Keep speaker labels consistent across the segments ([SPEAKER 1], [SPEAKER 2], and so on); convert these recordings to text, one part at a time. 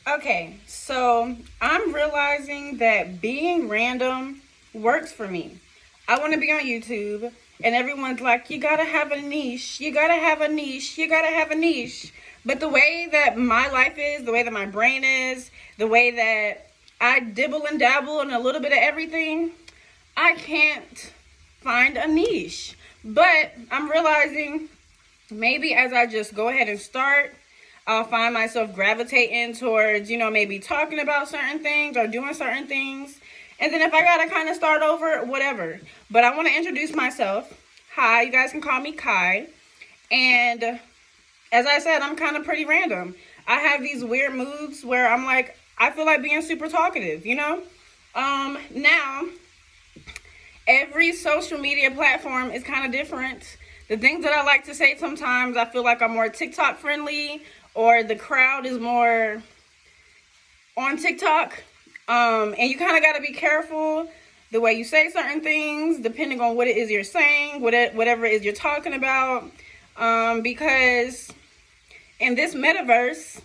[SPEAKER 1] Okay, so I'm realizing that being random works for me. I want to be on YouTube, and everyone's like, you gotta have a niche, you gotta have a niche, you gotta have a niche. But the way that my life is, the way that my brain is, the way that I dibble and dabble in a little bit of everything, I can't find a niche. But I'm realizing maybe as I just go ahead and start, I'll find myself gravitating towards, maybe talking about certain things or doing certain things. And then if I gotta kind of start over, whatever. But I want to introduce myself. Hi, you guys can call me Kai. And as I said, I'm kind of pretty random. I have these weird moods where I'm like, I feel like being super talkative. Now, every social media platform is kind of different. The things that I like to say sometimes, I feel like I'm more TikTok friendly, or the crowd is more on TikTok. And you kind of got to be careful the way you say certain things, depending on what it is you're saying, whatever it is you're talking about. Because in this metaverse,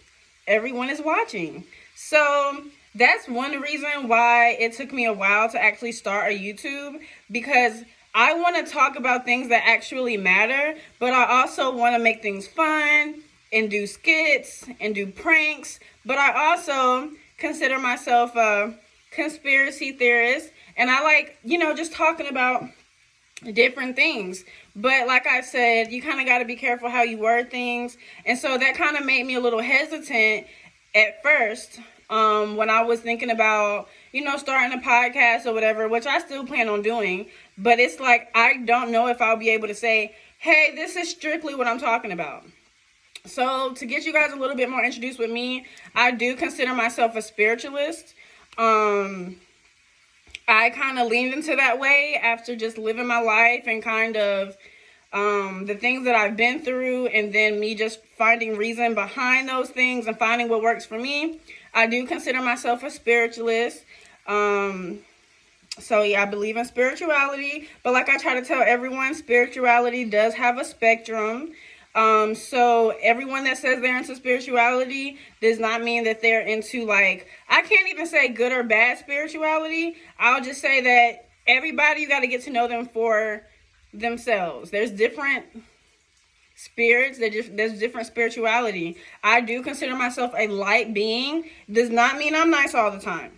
[SPEAKER 1] everyone is watching. So that's one reason why it took me a while to actually start a YouTube, because I want to talk about things that actually matter, but I also want to make things fun and do skits and do pranks. But I also consider myself a conspiracy theorist, and I like, just talking about different things. But like I said, you kind of got to be careful how you word things. And so that kind of made me a little hesitant at first, when I was thinking about, starting a podcast or whatever, which I still plan on doing. But it's like, I don't know if I'll be able to say, hey, this is strictly what I'm talking about. So to get you guys a little bit more introduced with me, I do consider myself a spiritualist. I kind of leaned into that way after just living my life and kind of the things that I've been through, and then me just finding reason behind those things and finding what works for me. I do consider myself a spiritualist. So yeah, I believe in spirituality, but like I try to tell everyone, spirituality does have a spectrum. So everyone that says they're into spirituality does not mean that they're into, like, I can't even say good or bad spirituality. I'll just say that everybody, you got to get to know them for themselves. There's different spirits, there's different spirituality. I do consider myself a light being. Does not mean I'm nice all the time.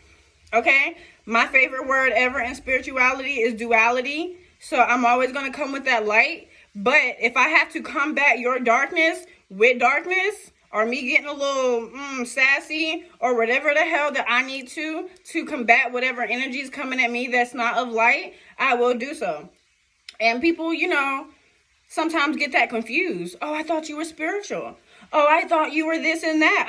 [SPEAKER 1] Okay? My favorite word ever in spirituality is duality. So I'm always going to come with that light. But if I have to combat your darkness with darkness, or me getting a little sassy, or whatever the hell that I need to combat whatever energy is coming at me that's not of light, I will do so. And people, sometimes get that confused. Oh, I thought you were spiritual. Oh, I thought you were this and that.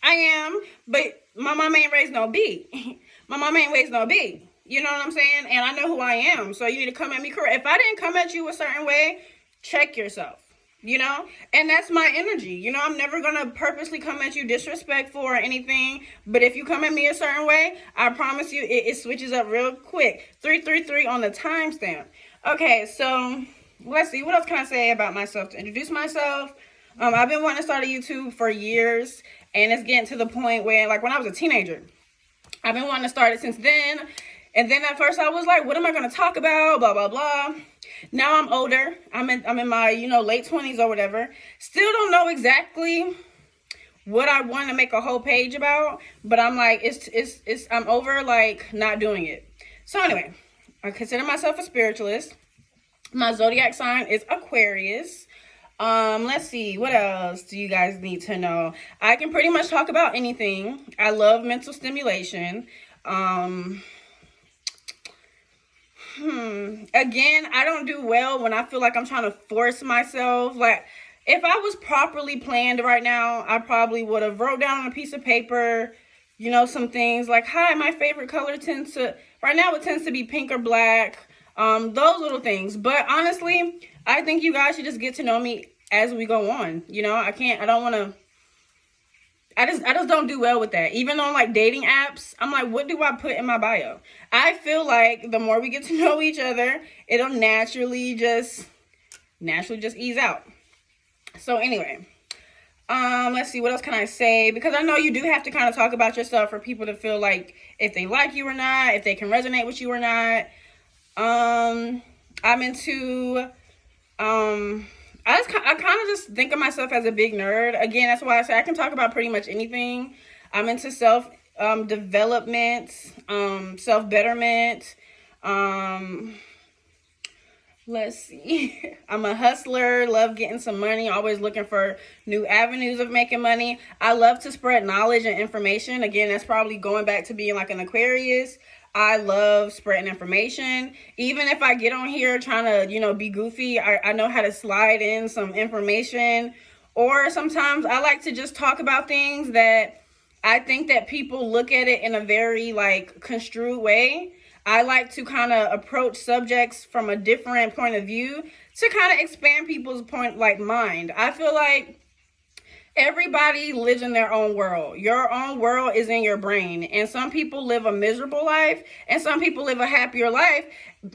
[SPEAKER 1] I am. But my mama ain't raised no B. My mama ain't raised no B. You know what I'm saying? And I know who I am. So you need to come at me correct. If I didn't come at you a certain way, check yourself. And that's my energy. I'm never going to purposely come at you disrespectful or anything. But if you come at me a certain way, I promise you it switches up real quick. 333 on the timestamp. Okay, so let's see. What else can I say about myself to introduce myself? I've been wanting to start a YouTube for years. And it's getting to the point where, like, when I was a teenager, I've been wanting to start it since then. And then at first I was like, what am I going to talk about? Blah, blah, blah. Now I'm older. I'm in my, late 20s or whatever. Still don't know exactly what I want to make a whole page about. But I'm like, I'm over, like, not doing it. So anyway, I consider myself a spiritualist. My zodiac sign is Aquarius. Let's see, what else do you guys need to know? I can pretty much talk about anything. I love mental stimulation. Again, I don't do well when I feel like I'm trying to force myself. Like, if I was properly planned right now, I probably would have wrote down on a piece of paper, some things like, hi, my favorite color right now it tends to be pink or black. Those little things. But honestly, I think you guys should just get to know me as we go on. I just don't do well with that. Even on, like, dating apps, I'm like, what do I put in my bio? I feel like the more we get to know each other, it'll naturally just ease out. So anyway, Let's see, what else can I say? Because I know you do have to kind of talk about yourself for people to feel like if they like you or not, if they can resonate with you or not. I'm into, I kind of just think of myself as a big nerd. Again, that's why I say I can talk about pretty much anything. I'm into self development, self betterment. Let's see. I'm a hustler, love getting some money, always looking for new avenues of making money. I love to spread knowledge and information. Again, that's probably going back to being like an Aquarius. I love spreading information. Even if I get on here trying to, be goofy, I know how to slide in some information. Or sometimes I like to just talk about things that I think that people look at it in a very like construed way. I like to kind of approach subjects from a different point of view to kind of expand people's mind. I feel like everybody lives in their own world. Your own world is in your brain. And some people live a miserable life and some people live a happier life.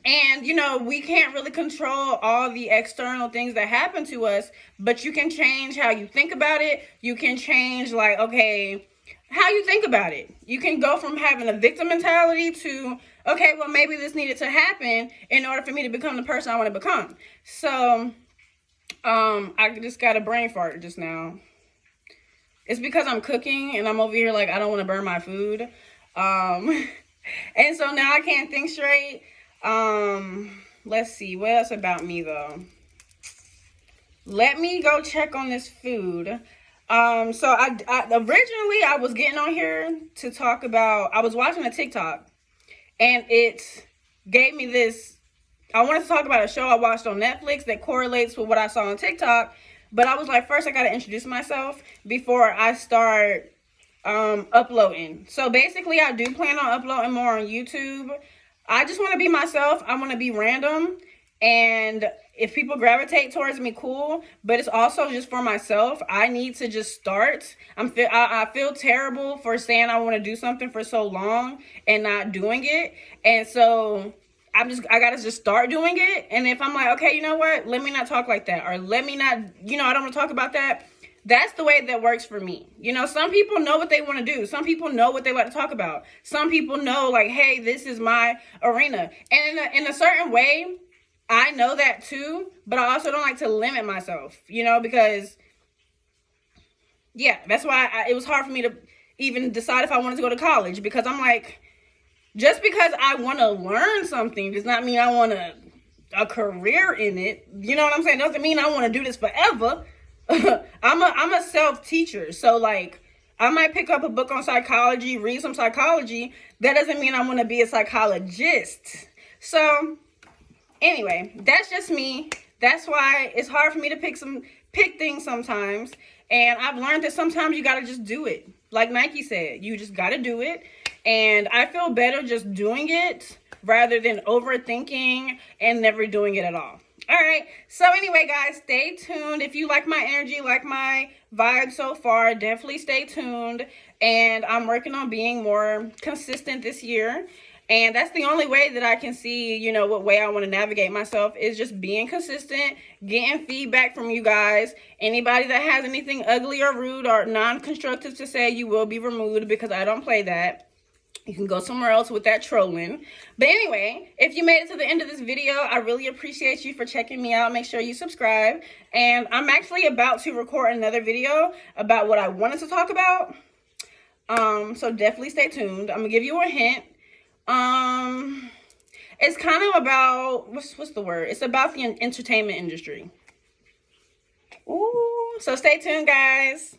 [SPEAKER 1] And, we can't really control all the external things that happen to us, but you can change how you think about it. You can change how you think about it. You can go from having a victim mentality to, okay, well, maybe this needed to happen in order for me to become the person I want to become. So, I just got a brain fart just now. It's because I'm cooking and I'm over here like I don't want to burn my food. And so now I can't think straight. Let's see. What else about me, though? Let me go check on this food. So I originally I was getting on here to talk about, I was watching a TikTok and it gave me this, I wanted to talk about a show I watched on Netflix that correlates with what I saw on TikTok, but I was like, first I got to introduce myself before I start uploading. So basically I do plan on uploading more on YouTube. I just want to be myself. I want to be random. And if people gravitate towards me, cool. But it's also just for myself. I need to just start. I feel terrible for saying I want to do something for so long and not doing it. And so I gotta just start doing it. And if I'm like, okay, you know what? Let me not talk like that. Or let me not, I don't want to talk about that. That's the way that works for me. Some people know what they want to do. Some people know what they like to talk about. Some people know like, hey, this is my arena. And in a certain way, I know that too, but I also don't like to limit myself, because, yeah, that's why it was hard for me to even decide if I wanted to go to college, because I'm like, just because I want to learn something does not mean I want a career in it. You know what I'm saying? Doesn't mean I want to do this forever. I'm a self-teacher, so like, I might pick up a book on psychology, read some psychology. That doesn't mean I want to be a psychologist. So anyway, that's just me. That's why it's hard for me to pick things sometimes. And I've learned that sometimes you got to just do it. Like Nike said, you just got to do it. And I feel better just doing it rather than overthinking and never doing it at all. All right. So anyway, guys, stay tuned. If you like my energy, like my vibe so far, definitely stay tuned. And I'm working on being more consistent this year. And that's the only way that I can see, what way I want to navigate myself is just being consistent, getting feedback from you guys. Anybody that has anything ugly or rude or non-constructive to say, you will be removed because I don't play that. You can go somewhere else with that trolling. But anyway, if you made it to the end of this video, I really appreciate you for checking me out. Make sure you subscribe. And I'm actually about to record another video about what I wanted to talk about. So definitely stay tuned. I'm going to give you a hint. It's kind of about, what's the word? It's about the entertainment industry. Ooh, so stay tuned, guys.